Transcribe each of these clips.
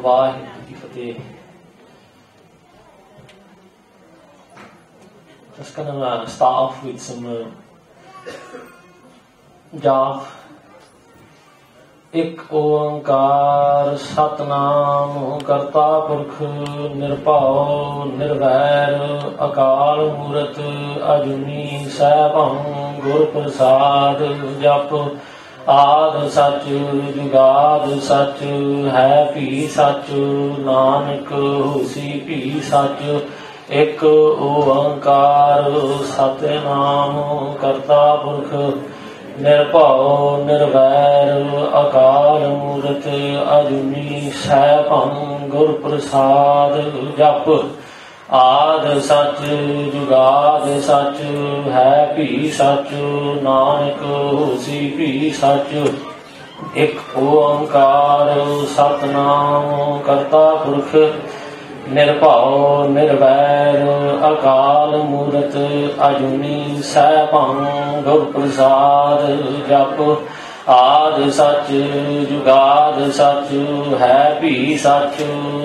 Vaheguru Ji Fateh. Just going to start off with some jap. एक ओंकार सतनाम करता पुरख निरभाव निर्वैर अकाल मूरत अजूनी सैभं गुर प्रसाद जप आद सच जुगाद सच है भी सच नानक होसी भी सच एक ओंकार सतनाम करता पुरख निरभाव निर्वैर अकाल मूरत अजूनी सैभं गुर प्रसाद जप आद सच जुगाद सच है भी सच नानक होसी भी सच एक ओंकार सतनाम करता पुरख निरभाव निर्वैर अकाल मूरत अजूनी सैभं गुर प्रसाद जप आद सच जुगाद सच है भी सच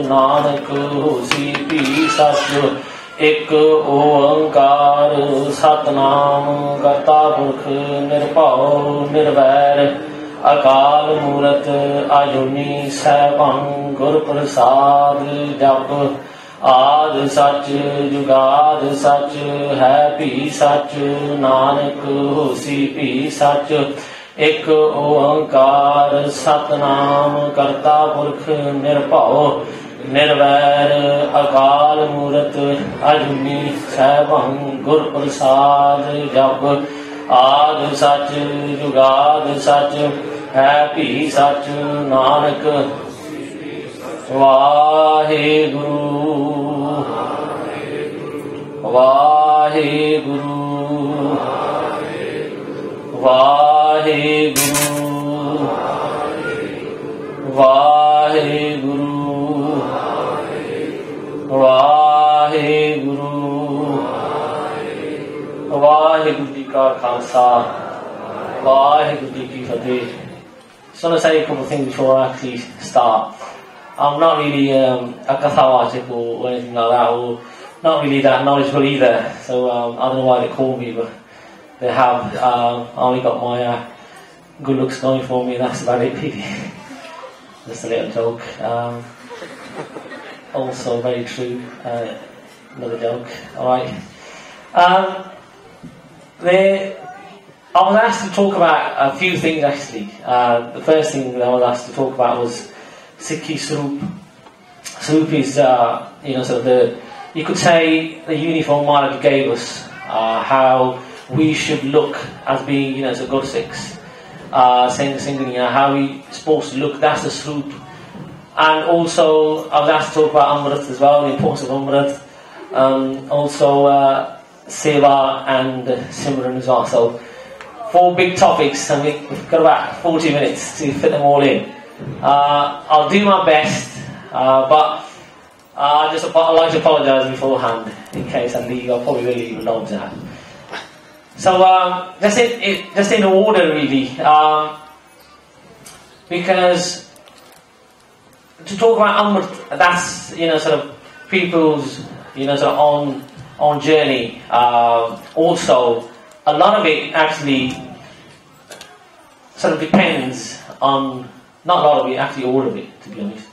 नानक होसी भी सच एक ओंकार सतनाम करता पुरख निरभाव निर्वैर अकाल मूरत अजूनी सैभं गुर प्रसाद जप आद सच जुगाद सच है भी सच नानक होसी भी सच एक ओंकार सतनाम करता पुरख निरभाव निर्वैर अकाल मूरत अजूनी सैभं गुर प्रसाद जप आद सच जुगाद सच है भी सच नानक वाहेगुरु वाहेगुरु वाहेगुरु वाहेगुरु वाहेगुरु वाहेगुरु जी का खालसा वाहेगुरु जी की फतेह. Just want to say a couple of things before I actually start. I'm not really a Katha or anything like that, or not really that knowledgeable either, so I don't know why they call me, but they have. I only got my good looks going for me, and that's about it really. Just a little joke. Also very true, another joke. Alright. I was asked to talk about a few things actually. The first thing that I was asked to talk about was Sukhy Swarup. Swarup is, sort of you could say the uniform Maharaj gave us, how we should look as being, as a Gursikhs. Singing, how we supposed to look, that's the Swarup. And also, I was asked to talk about Amrit as well, the importance of Amrit. Also, Seva and Simran as well. So, 4 big topics, and we've got about 40 minutes to fit them all in. I'll do my best, but I'd like to apologise beforehand in case I leave. I'll probably leave alone now. So, just in order really, because to talk about Amrit, that's sort of people's sort of on journey. Also, a lot of it actually sort of depends on, not a lot of it, actually all of it, to be honest.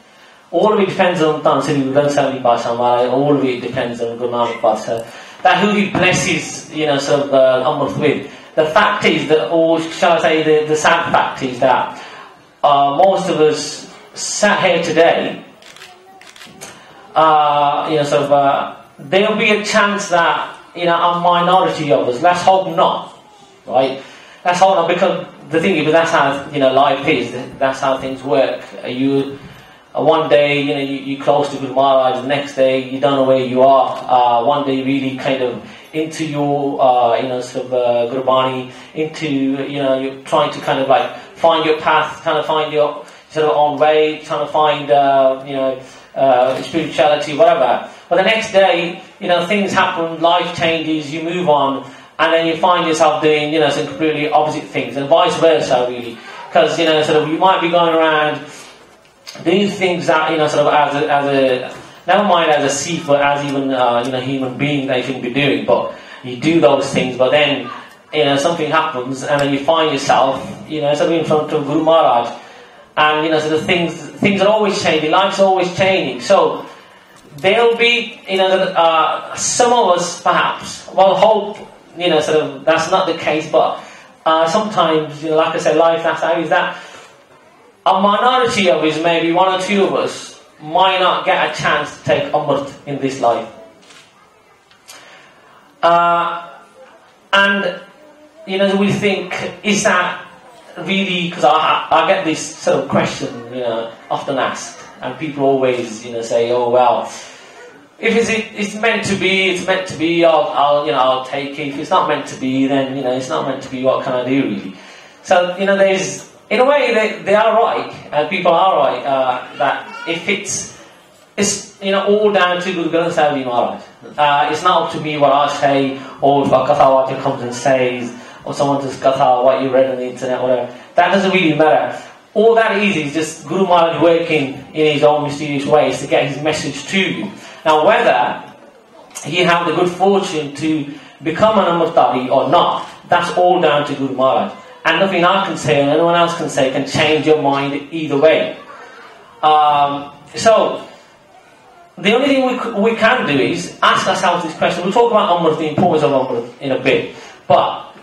All of it depends on Tansini Udansali Bashamara, all of it depends on Guru Nanak Basa. That who he blesses, sort of Amrit with. The fact is that, or shall I say, the sad fact is that most of us sat here today, there'll be a chance that, a minority of us, let's hope not, right? Let's hope not, because the thing is, that's how, life is, that's how things work. One day, you're close to Guru Maharaj, the next day, you don't know where you are. One day, really kind of into your, Gurbani, into, you're trying to kind of like find your path, trying to find your sort of own way, trying to find, spirituality, whatever. But the next day, things happen, life changes, you move on, and then you find yourself doing, some completely opposite things, and vice versa, really. Because, you might be going around do things that, sort of as a never mind as a Sikh, but as even human being that you shouldn't be doing. But you do those things, but then something happens, and then you find yourself sort of in front of Guru Maharaj, and sort of things are always changing. Life's always changing. So there'll be some of us perhaps hope sort of that's not the case, but sometimes like I said, life that's how is that a minority of us, maybe one or two of us, might not get a chance to take Amrit in this life. And we think, is that really, because I get this sort of question often asked, and people always say, oh well, if it's meant to be, it's meant to be, I'll take it. If it's not meant to be, then it's not meant to be. What can I do really? So there's, in a way, they are right, and people are right, that if it's all down to Guru Granth Sahib Ji Maharaj. It's not up to me what I say, or if a Katha Vichaar comes and says, or someone does Katha, what you read on the internet, whatever. That doesn't really matter. All that is just Guru Maharaj working in his own mysterious ways to get his message to you. Now, whether you have the good fortune to become an Amritdhari or not, that's all down to Guru Maharaj. And nothing I can say, or anyone else can say, can change your mind either way. So, the only thing we can do is ask ourselves this question. We'll talk about Amrit, the importance of Amrit in a bit. But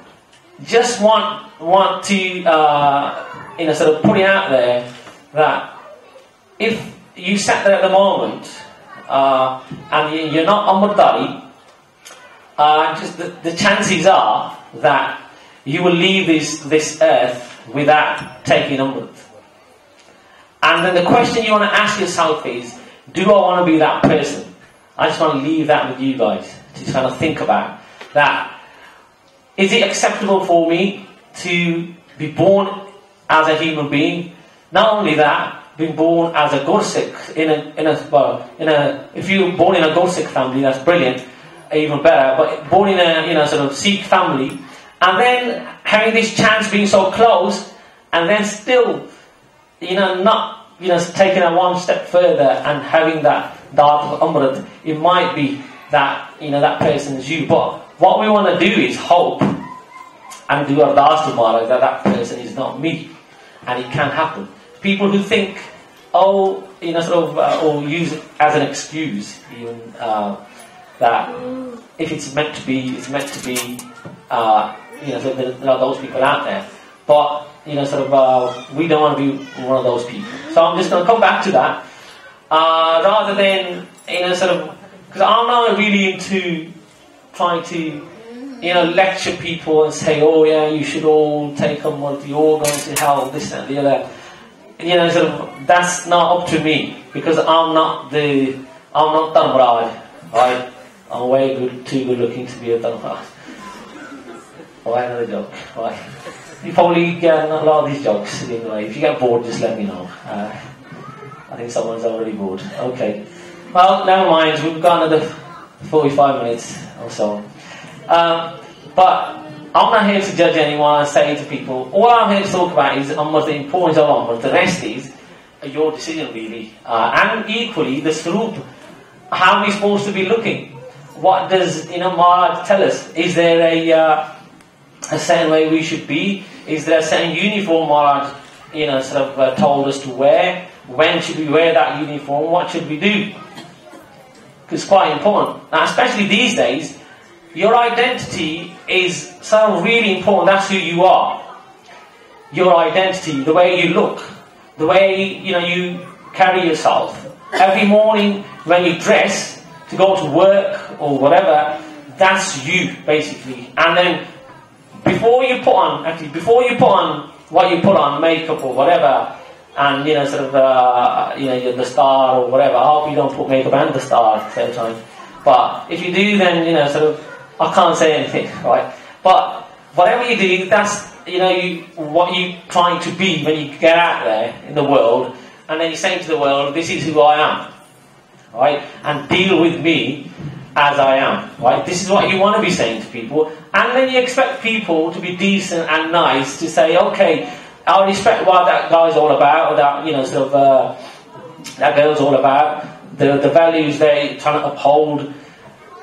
just want to sort of put it out there that if you sat there at the moment and you're not Amritdhari, just the chances are that you will leave this earth without taking Amrit. And then the question you want to ask yourself is, do I want to be that person? I just want to leave that with you guys to kind of think about that. Is it acceptable for me to be born as a human being? Not only that, being born as a Gursikh if you're born in a Gursikh family, that's brilliant, even better. But born in a sort of Sikh family, and then having this chance being so close, and then still not taking it one step further and having that dart of Amrit, it might be that that person is you. But what we want to do is hope and do our dars to Maharaj that person is not me, and it can happen. People who think, or use it as an excuse, even that if it's meant to be, it's meant to be. So there are those people out there, but we don't want to be one of those people. So I'm just going to come back to that, rather than because I'm not really into trying to lecture people and say, oh yeah, you should all take Amrit, you're all going to hell, this and the other. That's not up to me, because I'm not Dharmaraj, right? I'm way too good looking to be a Dharmaraj. Why another joke? Why? You probably get a lot of these jokes anyway. If you get bored, just let me know. I think someone's already bored. Okay. Well, never mind. We've got another 45 minutes or so. But I'm not here to judge anyone and say to people. All I'm here to talk about is Amrit, the importance of Amrit. The rest is your decision, really. And equally, the Swarup. How are we supposed to be looking? What does Maharaj tell us? Is there a certain way we should be? Is there a certain uniform Maharaj told us to wear? When should we wear that uniform? What should we do? Because it's quite important. Now, especially these days, your identity is sort of really important. That's who you are. Your identity, the way you look, the way you carry yourself. Every morning when you dress to go to work or whatever, that's you basically. And then before you put on what you put on, makeup or whatever, and the star or whatever. I hope you don't put makeup and the star at the same time. But if you do, then I can't say anything, right? But whatever you do, that's what you're trying to be when you get out there in the world, and then you're saying to the world, "This is who I am," right? And deal with me as I am, right? This is what you want to be saying to people, and then you expect people to be decent and nice to say, "Okay, I respect what that guy's all about," or that that girl's all about, the values they're trying to uphold, and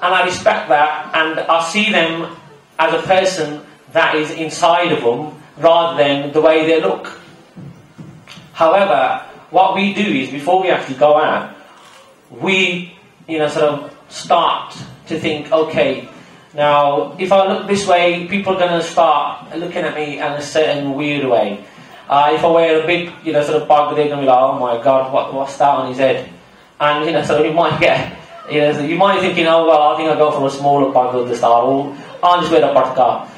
I respect that, and I see them as a person that is inside of them rather than the way they look. However, what we do is, before we actually go out, we, sort of start to think, okay, now if I look this way, people are going to start looking at me in a certain weird way. If I wear a big, sort of bug, they're going to be like, oh my God, what's that on his head? And, so you might get, you might be thinking, oh well, I think I'll go for a smaller bug at the start, or I'll just wear a patka.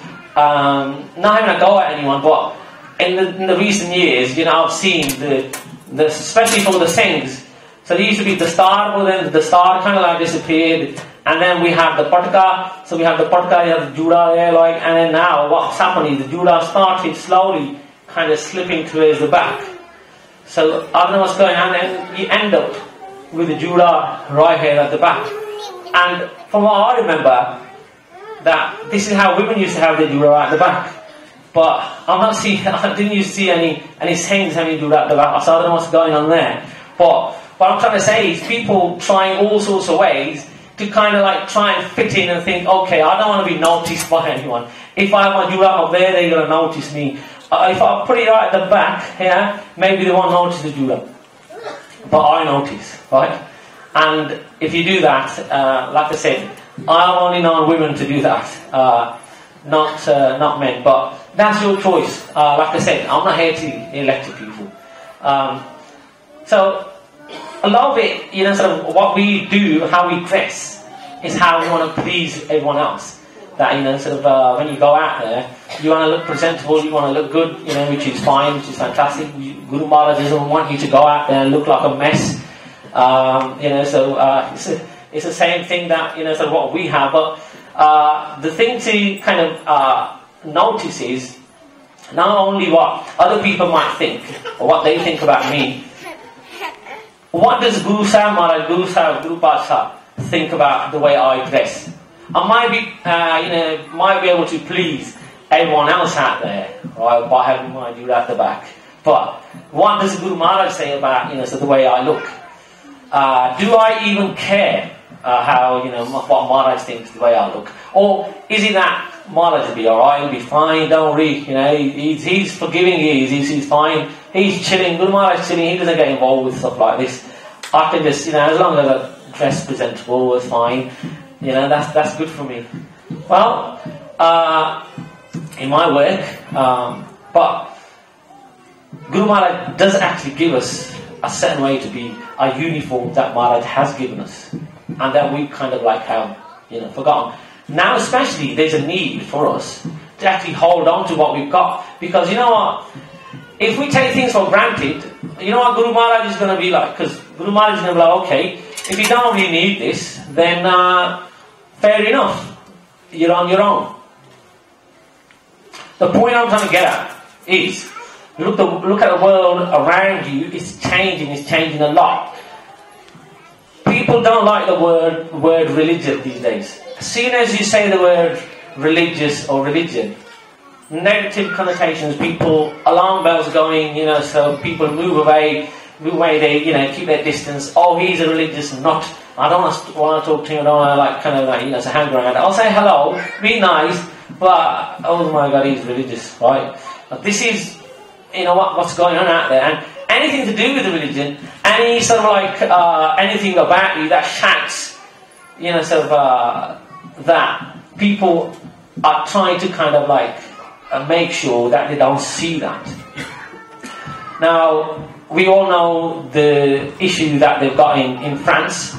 Not having a go at anyone, but in the recent years, I've seen the especially for the Singhs. So there used to be the star, but then the star kind of like disappeared, and then we have the patka. So we have the patka, you have the juda there, like, and then now what's happening is the juda started slowly kind of slipping towards the back. So I don't know what's going on, and you end up with the juda right here at the back. And from what I remember, that this is how women used to have their juda at the back. But I didn't used to see any Singhs having juda at the back, so I don't know what's going on there. But what I'm trying to say is people trying all sorts of ways to kind of like try and fit in and think, okay, I don't want to be noticed by anyone. If I have my juda up there, they're going to notice me. If I put it right at the back, maybe they won't notice the juda. But I notice, right? And if you do that, like I said, I've only known women to do that, not men. But that's your choice. Like I said, I'm not here to elect people. So a lot of it, sort of what we do, how we dress, is how we want to please everyone else. That, sort of when you go out there, you want to look presentable, you want to look good, which is fine, which is fantastic. Guru Maharaj doesn't want you to go out there and look like a mess. So it's the same thing that, sort of what we have. But the thing to kind of notice is not only what other people might think, or what they think about me. What does Guru Sahib Maharaj, Guru Sahib, Guru Padshah think about the way I dress? I might be able to please everyone else out there, right, by having my juda at the back. But what does Guru Maharaj say about, so the way I look? Do I even care how, what Maharaj thinks the way I look? Or is it that Maharaj will be alright, he'll be fine, don't worry, he's forgiving you, he's fine, he's chilling, Guru Maharaj chilling, he doesn't get involved with stuff like this. I can just, as long as I dress presentable, it's fine, that's good for me. Well, in my work, but Guru Maharaj does actually give us a certain way to be, a uniform that Maharaj has given us, and that we kind of like have, forgotten. Now especially there's a need for us to actually hold on to what we've got, because you know what, if we take things for granted, you know what Guru Maharaj is going to be like, because Guru Maharaj is going to be like, okay, if you don't really need this, then fair enough, you're on your own. The point I'm trying to get at is, look at the world around you, it's changing a lot. People don't like the word religion these days. As soon as you say the word religious or religion, negative connotations, people, alarm bells going, so people move away, they, keep their distance. Oh, he's a religious nut. I don't want to talk to him, I don't want to hang around. I'll say hello, be nice, but, oh my God, he's religious, right? But this is, what's going on out there. And anything to do with the religion, any sort of anything about you that shouts, that people are trying to kind of make sure that they don't see that. Now, we all know the issue that they've got in France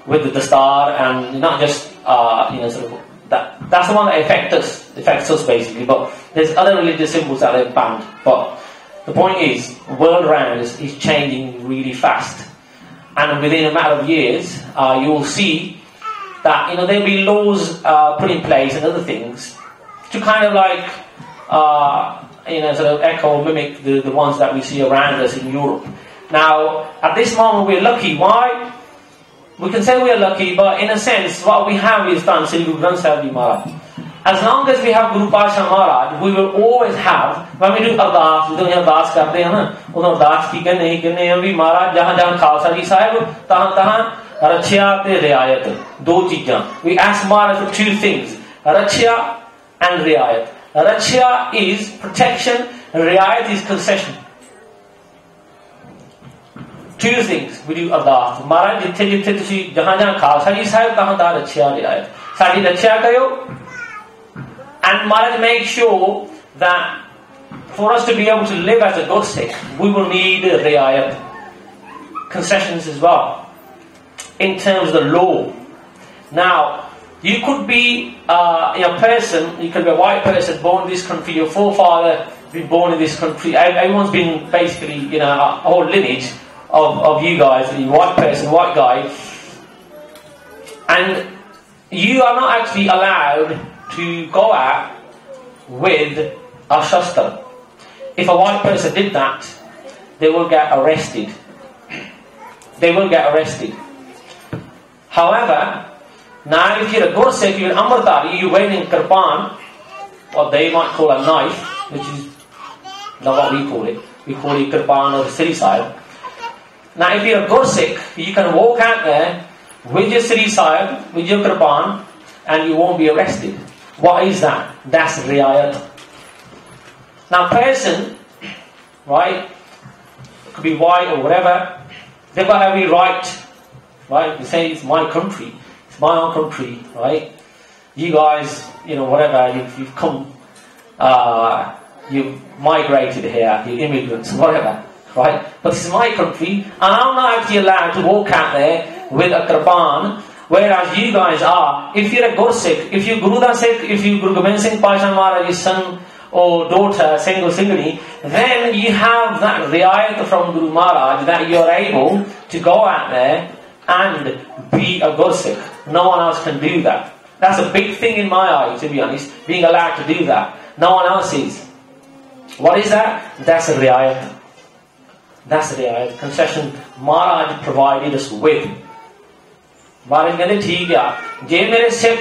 with the star, and not just that's the one that affects us basically. But there's other religious symbols that they've banned. But the point is, the world around us is changing really fast, and within a matter of years, you will see that there'll be laws put in place and other things to kind of echo or mimic the ones that we see around us in Europe. Now, at this moment, we're lucky. Why? We can say we're lucky, but in a sense, what we have is Sri Guru Granth Sahib Ji Maharaj. as long as we have Guru Pasha Maharaj, we will always have, when we do ardas, we do ardas karte hain na, uno ardas ki kehne hain vi Maharaj jahan jahan Khalsa Ji Sahib tahan tahan rachya te riayat, do cheejan. We ask Maharaj for two things, rachya and riayat. Rachya is protection, riayat is concession. Two things we do ardas. Maharaj jithe jithe tusi jahan jahan Khalsa Ji Sahib tahan tahan rachya riayat. Sadi rachya kayo. And Maharaj make sure that for us to be able to live as a Gursikh, we will need riayat, concessions as well, in terms of the law. Now, you could be a person, you could be a white person born in this country, your forefather been born in this country, everyone's been basically, a whole lineage of you guys, a white person, white guy, and you are not actually allowed to go out with a shastra. If a white person did that, they will get arrested. They will get arrested. However, now if you're a Gursikh, you're an Amritdhari, you're wearing kirpan, or they might call a knife, which is not what we call it. We call it kirpan or the Sri Sahib. Now if you're a Gursikh, you can walk out there with your Sri Sahib, with your kirpan, and you won't be arrested. What is that? That's riayat. Now, person, right, it could be white or whatever, they've got every right, right? You say it's my country, it's my own country, right? You guys, whatever, you've come, you've migrated here, you're immigrants, whatever, right? But this is my country, and I'm not actually allowed to walk out there with a kirpan. Whereas you guys are, if you're a Gursikh, if you're Guru Da Sikh, if you're Guru Gobind Singh Pasha Maharaj's son or daughter, single singly, then you have that riayat from Guru Maharaj that you're able to go out there and be a Gursikh. No one else can do that. That's a big thing in my eyes, to be honest, being allowed to do that. No one else is. What is that? That's a riayat. That's a riayat. Concession Maharaj provided us with. महाराज कहते ठीक है जे मेरे सिख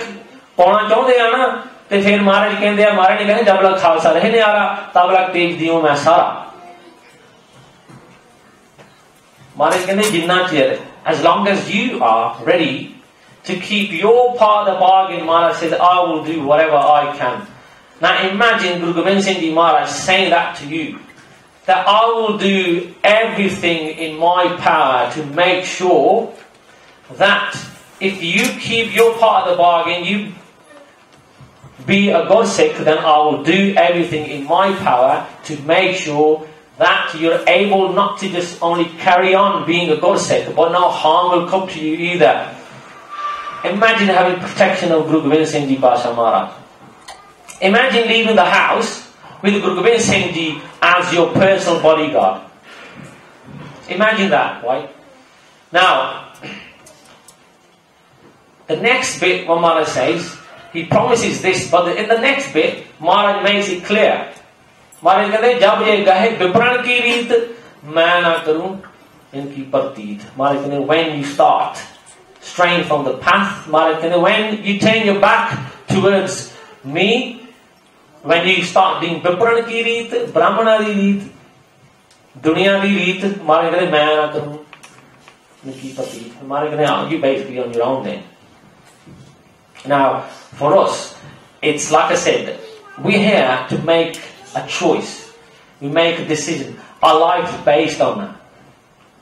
पाना चाहते हैं ना तो फिर महाराज कहते हैं महाराज कहते जब लग खालसा रहने आ रहा तब लग तेज दियो मैं सारा महाराज कहते जिन्ना चिर as long as you are ready to keep your part of the bargain, Maharaj says I will do whatever I can. Now imagine Guru Gobind Singh Ji Maharaj saying that to you, that I will do everything in my power to make sure that if you keep your part of the bargain, you be a Gursikh, then I will do everything in my power to make sure that you're able not to just only carry on being a Gursikh, but no harm will come to you either. Imagine having protection of Guru Gobind Singh Ji Pasha Maharaj. Imagine leaving the house with Guru Gobind Singh Ji as your personal bodyguard. Imagine that, right? Now, the next bit, what Maharaj says, he promises this, but in the next bit, Maharaj makes it clear. Maharaj कहते जब ये गहे विपरण की रीत मैं ना करूं इनकी प्रतीत. Maharaj कहते when you start straying from the path, Maharaj कहते when you turn your back towards me, when you start doing विपरण की रीत, ब्राह्मणा दी रीत, दुनिया दी रीत, Maharaj कहते मैं ना करूं इनकी प्रतीत. Maharaj कहते you basically on your own then. Now, for us, it's like I said, we're here to make a choice. We make a decision. Our life is based on that.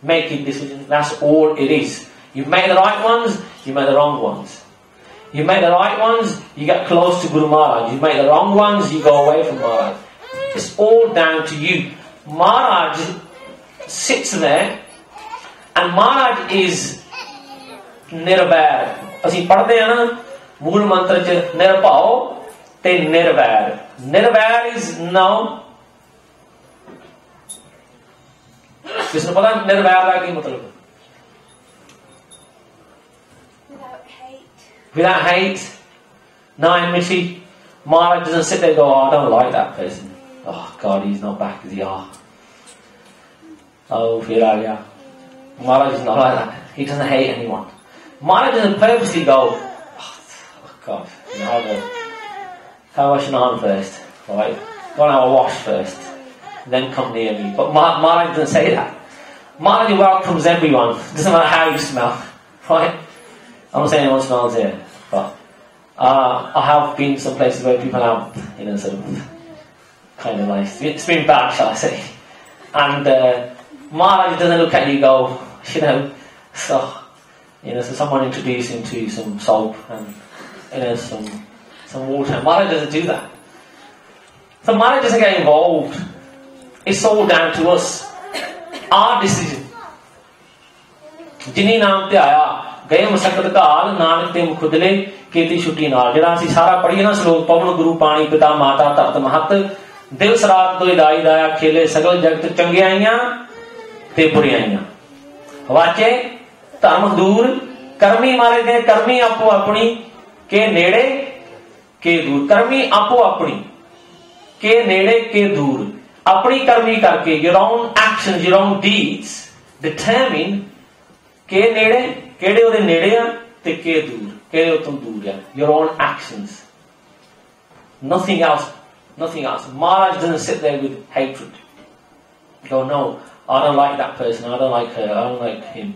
Making decisions, that's all it is. You make the right ones, you make the wrong ones. You make the right ones, you get close to Guru Maharaj. You make the wrong ones, you go away from Maharaj. It's all down to you. Maharaj sits there, and Maharaj is nirvair. As he padde hai na, मूल मंत्र च निर्भाव ते निर्वैर. निर्वैर is no. किसने पता निर्वैर का क्या मतलब? Without hate. Without hate. No enmity. Maharaj doesn't sit there and go, oh, I don't like that person. Oh God, he's not back as he are. Oh, फिर आ गया. Maharaj is not like that. He doesn't hate anyone. Maharaj doesn't purposely go, God, have a shan first, right? Go and have a wash first, then come near me. But Maharaj doesn't say that. Maharaj welcomes everyone, doesn't matter how you smell, right? I'm not saying anyone smells here, but I have been some places where people have, sort of, kind of nice. It's been bad, shall I say. And Maharaj doesn't look at you and go, so someone introducing to you some soap and, some water. Maharaj doesn't do that. So Maharaj doesn't get involved. It's all down to us. Our decision. जिनी नाम ते आया गए मसकत काल नानक ते खुदले केती छुट्टी नाल जेड़ा ਅਸੀਂ ਸਾਰਾ ਪੜੀਏ ਨਾ ਸ਼ਲੋਕ ਪਵਨ ਗੁਰੂ ਪਾਣੀ ਪਿਤਾ ਮਾਤਾ ਧਰਤ ਮਹਤ ਦਿਵਸ ਰਾਤ ਦੋਇ ਦਾਈ ਦਾਇਆ ਖੇਲੇ ਸਗਲ ਜਗਤ ਚੰਗਿਆਈਆਂ ਤੇ ਬੁਰੀਆਈਆਂ ਵਾਚੇ ਧਰਮ ਦੂਰ ਕਰਮੀ ਮਾਰੇ ਦੇ ਕਰਮੀ ਆਪੋ ਆਪਣੀ ਕੇ ਨੇੜੇ ਕੇ ਦੂਰ ਕਰਮੀ ਆਪੋ ਆਪਣੀ ਕੇ ਨੇੜੇ ਕੇ ਦੂਰ अपनी कर्मी करके your own actions, your own deeds determine के नेड़े केड़े ओदे नेड़े आ ते के दूर केड़े ओ तुम दूर आ your own actions, nothing else. Maharaj doesn't sit there with hatred. Go, no, I don't like that person, I don't like her, I don't like him.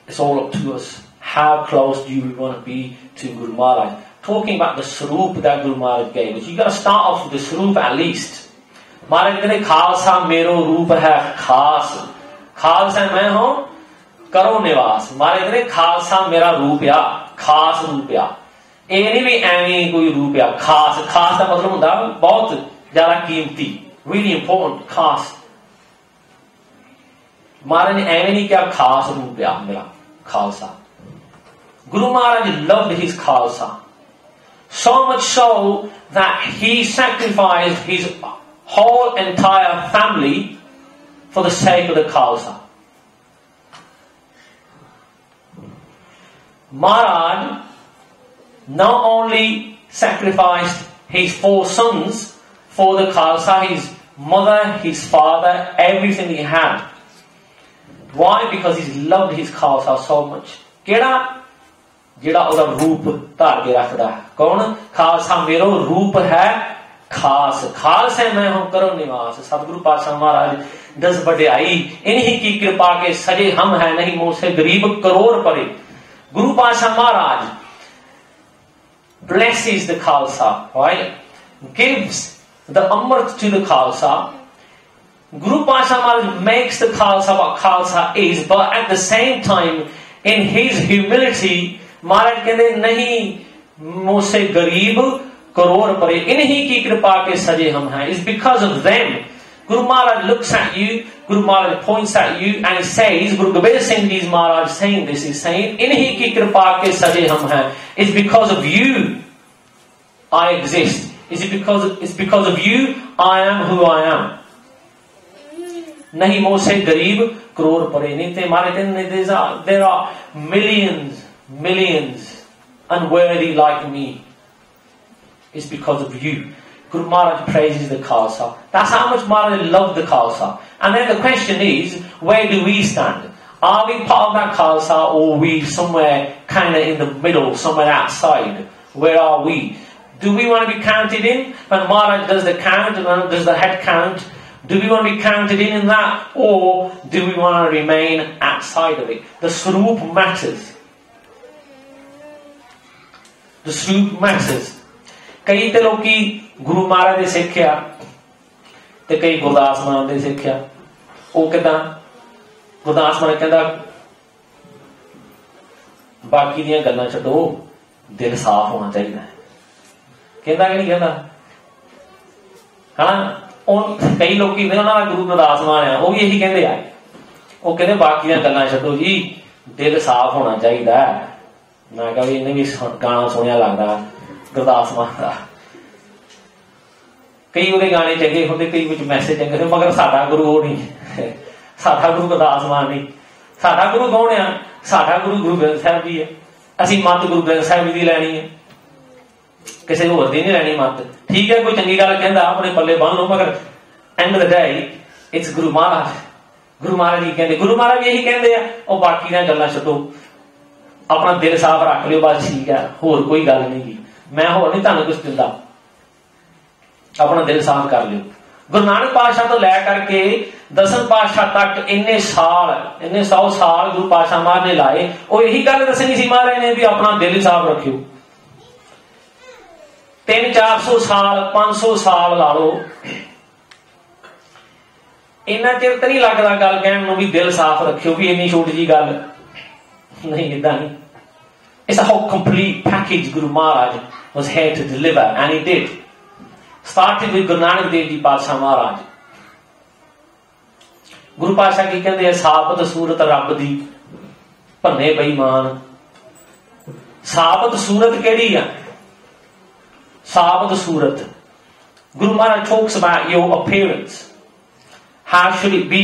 It's all up to us. How close do you want to be to Guru Maharaj? Talking about the swarup that Guru Maharaj gave us, you got to start off with the swarup at least. महाराज कहते खालसा मेरो रूप है खास खालसा मैं हूं करो निवास महाराज कहते खालसा मेरा रूप आ खास रूप आ ये नहीं भी एवं कोई रूप आ खास खास का मतलब होता बहुत ज्यादा कीमती really important खास महाराज ने एवं नहीं क्या खास रूप आ मेरा Khalsa Guru Maharaj loved his Khalsa so much so that he sacrificed his whole entire family for the sake of the Khalsa. Maharaj not only sacrificed his 4 sons for the Khalsa, his mother, his father, everything he had. Why? Because he loved his Khalsa so much. Keda? Jeda oda roop dhar ke rakhda hai. Kaun? Khalsa mero roop hai खास खास है मैं हूं करो निवास सतगुरु पातशाह महाराज दस बड़ाई इन्हीं की कृपा के सजे हम हैं नहीं मुंह से गरीब करोड़ परे गुरु पातशाह महाराज blesses the Khalsa, right? Gives the Amrit to the Khalsa. Guru Pasha Maharaj makes the Khalsa what Khalsa is, but at the same time in his humility Maharaj कहते नहीं मुझसे गरीब करोड़ परे इन्हीं की कृपा के सजे हम हैं. It's because of them. Guru Maharaj looks at you, Guru Maharaj points at you and he says, Guru Gobind Singh Ji Maharaj saying this, is saying इन्हीं की कृपा के सजे हम हैं. It's because of you I exist. It's because of you I am who I am. नहीं मुझसे गरीब करोड़ परे नहीं थे हमारे there are millions unworthy like me. It's because of you. Guru Maharaj praises the Khalsa. That's how much Maharaj loved the Khalsa. And then the question is, where do we stand? Are we part of that Khalsa or are we somewhere kind of in the middle, somewhere outside? Where are we? Do we want to be counted in? When Maharaj does the count and does the head count, do we want to be counted in that? Or do we want to remain outside of it? The Swarup matters. The Swarup matters. कई तो लोग गुरु महाराज ने सीखिया ते कई गुरदास महाराज ने सीखिया वो कहता गुरदास महाराज कहता बाकी दियां गल्लां छड्डो दिल साफ होना चाहिए कहता कि नहीं कहता हाँ कई लोग गुरु गुरदास महाराज वो भी यही कहते हैं वो कहते बाकी दियां गल्लां छड्डो जी दिल साफ होना चाहिए. मैं कहा इन्हें भी गाना सुनिया लगता गुरदास मान का कई ਉਹਦੇ गाने चंगे होंगे कई कुछ मैसेज चंगे होंगे मगर साडा गुरु वो नहीं साडा गुरु गुरदास मान नहीं साडा गुरु कौन है साडा गुरु गुरु ग्रंथ साहब जी है असी मत गुरु ग्रंथ साहब जी की लैनी है किसी होर दी नहीं लैनी मत ठीक है कोई चंगी गल कहंदा अपने पल्ले बन लो मगर end of the day it's Guru Maharaj जी कहते गुरु महाराज यही कहते हैं और बाकी दी गल्लां छड्डो अपना दिल साफ रख लियो बस ठीक है होर कोई गल नहीं की मैं होर नहीं तुहानूं कुछ दिंदा अपना दिल साफ कर लियो। गुरु नानक पातशाह तो लै करके 10वें पातशाह तक इन्ने 100 साल गुरु पातशाह महाराज ने लाए, वो यही गल दसनी सी महाराज ने भी अपना दिल साफ रखियो। 300-400 साल 500 साल ला लो, इन्ना चिर तो नहीं लगता गल कहने भी दिल साफ रखियो भी इन्नी छोटी जी गल नहीं, इदा नहीं। It's a whole complete package Guru Maharaj was here to deliver, and he did. Started with Guru Nanak Dev Ji Paatshah Maharaj. Guru Paatshah की कहते हैं साबत सूरत रब दी भन्ने बेईमान। साबत सूरत केड़ी है? साबत सूरत. Guru Maharaj talks about your appearance. How should it be?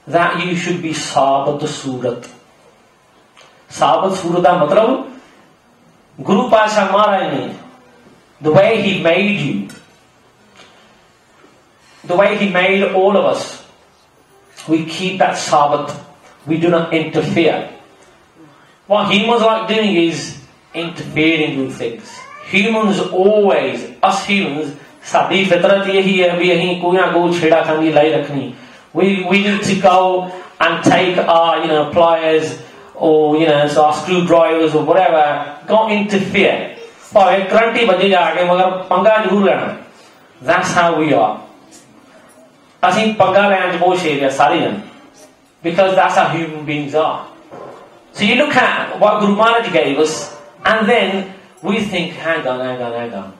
That you should be साबत सूरत. साबत सूरत का मतलब गुरु पातशाह महाराज ने the way he made you, the way he made all of us, we keep that sabat, we do not interfere. What humans like doing is interfering with things. Humans always, us humans, साडी फितरत यही है भी अहीं कोई ना कोई छेड़ा खानी लाई रखनी. We need to go and take our pliers or so our screwdrivers or whatever, go interfere. Bhave current ही बजे जाके मगर पंगा जरूर लेना. That's how we are. असीं पंगा लैन च बहुत शेर है सारे जन, because that's how human beings are. So you look at what Guru Maharaj gave us, and then we think, hang on.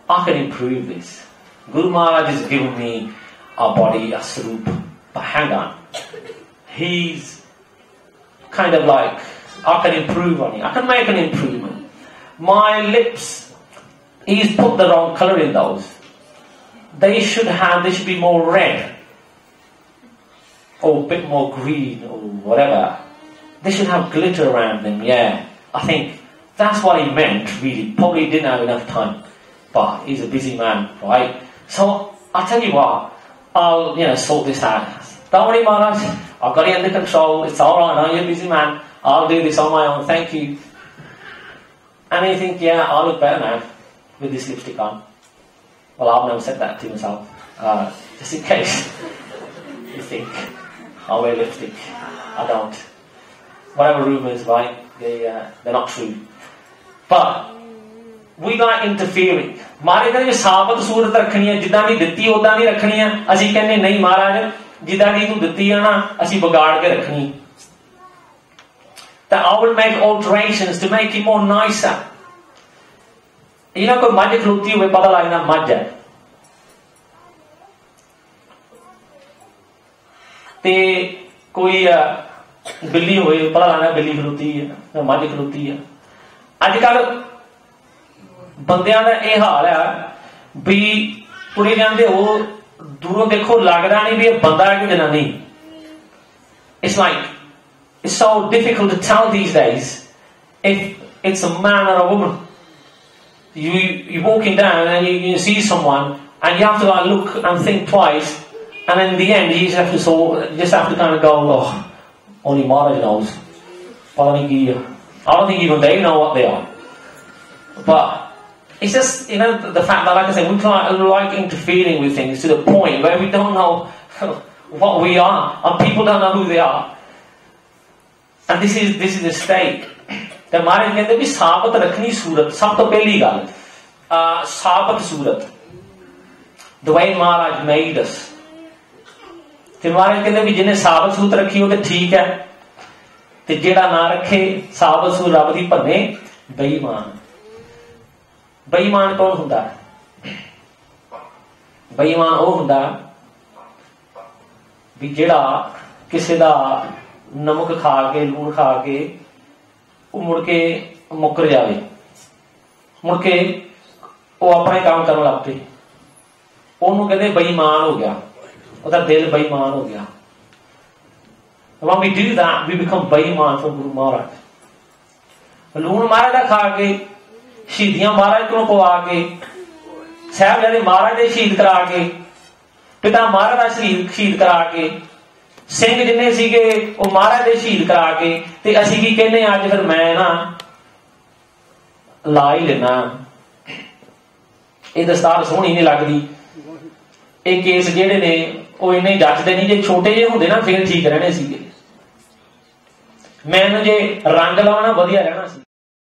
I can improve this. Guru Maharaj has given me a body, a swarup, but hang on. He's kind of like, I can improve on it. I can make an improvement. My lips, he's put the wrong colour in those. They should be more red. Or a bit more green or whatever. They should have glitter around them, yeah. I think that's what he meant, really. Probably didn't have enough time. But he's a busy man, right? So, I'll tell you what, I'll, sort this out. Don't worry, Maharaj, I've got it under control. It's alright, I know you're a busy man. I'll do this on my own, thank you. And you think, yeah, I look better now with this lipstick on. Well, I've never said that to myself. Just in case you think I wear lipstick. I don't. Whatever rumours, right? They're not true. But we like interfering. महाराज कहते साबत सूरत रखनी है, जिदा दी दित्ती उदा नहीं रखनी है. असीं कहने नहीं महाराज, जिदा दी तू दित्ती है ना, असीं बिगाड़ के रखनी. That I will make alterations to make it more nicer. कोई मझ खलोती हुए पता लगना मझ है. ते कोई बिल्ली हुए पता लगना बिल्ली खलोती है, मझ खलोती है. अजकल बंदियां दा यह हाल है भी तुरे जांदे हो दूरों देखो लगदा नहीं भी ये बंदा है कि जनानी. It's like it's so difficult to tell these days if it's a man or a woman. You're walking down and you see someone and you have to like look and think twice, and in the end you just have to kind of go, oh, only Maharaj knows. I don't think even they know what they are. But it's just the fact that, like I said, we like interfering with things to the point where we don't know what we are, and people don't know who they are. And this is the state. The Maharaj कहते भी साबत रखनी सूरत. सब तो पहली गल साबत सूरत. The way Maharaj made us. तो Maharaj कहते भी जिन्हें साबत सूरत रखी हो तो ठीक है. ते जेड़ा ना रखे साबत सूरत रब दी भन्ने बेईमान. बेईमान कौन हुंदा? बेईमान वो हुंदा भी जेड़ा किसी दा नमक खा के लूण खा के मुड़ के मुकर जाए, मुड़ के वो अपने काम करने लग पे, ओनू कहते बेईमान हो गया, उसका दिल बेईमान हो गया. When we do that, we become बेईमान from Guru Maharaj. लूण महाराज का खा के, शहीदियां महाराज को पवा के, साहबजादे महाराज दे शहीद करा के, पिता महाराज का शहीद करा के, सिंह जिन्ने सीगे वो महाराज दे शहीद करा के, ते असीं की कहने अज फिर मैं ना ला ही लेना ये दस्तार सोहनी नहीं लगती, ये केस जिहड़े ने वो इन्ने जचदे नहीं, जे छोटे जे हुंदे ना फिर ठीक रहने सीगे, मैनूं जे रंग लाउणा वधिया रहना सी।